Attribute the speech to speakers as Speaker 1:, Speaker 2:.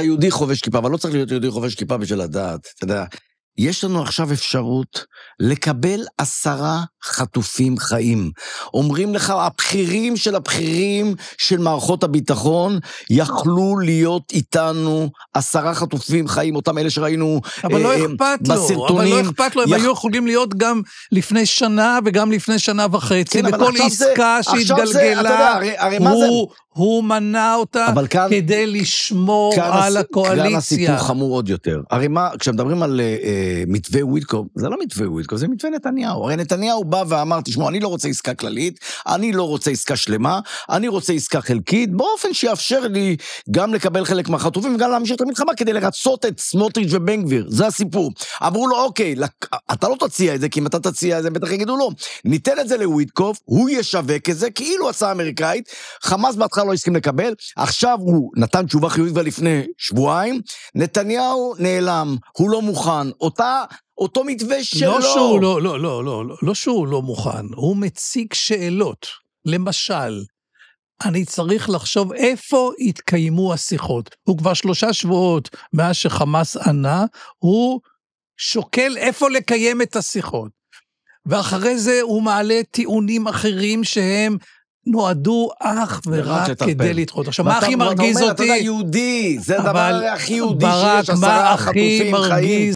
Speaker 1: יהודי חובש כיפה, אבל לא צריך להיות יהודי חובש כיפה בשביל לדעת, אתה יודע, יש לנו עכשיו אפשרות לקבל 10 חטופים חיים. אומרים לך, הבכירים של מערכות הביטחון, יכלו להיות איתנו 10 חטופים חיים, אותם אלה שראינו
Speaker 2: אבל לא אכפת לו, אבל לא אכפת לו, הם היו יכולים להיות גם לפני שנה, וגם לפני שנה וחצי, וכל עסקה שהתגלגלה, הוא מנע אותה כדי לשמור על הקואליציה.
Speaker 1: כאן הסיפור חמור עוד יותר. הרי מה, כשמדברים על מתווה וויטקוף, זה לא מתווה וויטקוף, זה מתווה נתניהו. הרי נתניהו בא ואמר, תשמעו, אני לא רוצה עסקה כללית, אני לא רוצה עסקה שלמה, אני רוצה עסקה חלקית, באופן שיאפשר לי גם לקבל חלק מהחטופים, וגם להמשיך את המלחמה, כדי לרצות את סמוטריץ' ובן גביר. זה הסיפור. אמרו לו, אוקיי, אתה לא תציע את זה, כי אם אתה תציע את זה, בטח יגידו לו, ניתן את זה לוויטקוף, הוא ישווק את זה, כאילו הצעה אמריקאית, חמאס בהתחלה לא הסכים לקבל, עכשיו הוא נתן תשובה חיובית לפני שבועיים, נתניהו נעלם, הוא לא מוכן, אותו מתווה שלו.
Speaker 2: לא שהוא לא מוכן, הוא מציג שאלות. למשל, אני צריך לחשוב איפה התקיימו השיחות. הוא כבר 3 שבועות מאז שחמאס ענה, הוא שוקל איפה לקיים את השיחות. ואחרי זה הוא מעלה טיעונים אחרים שהם נועדו אך ורק כדי לדחות. עכשיו, מה הכי מרגיז אותי?
Speaker 1: אתה יודע, יהודי, זה הדבר הכי יהודי שיש, 10
Speaker 2: ברק, מה הכי
Speaker 1: חטופים חיים.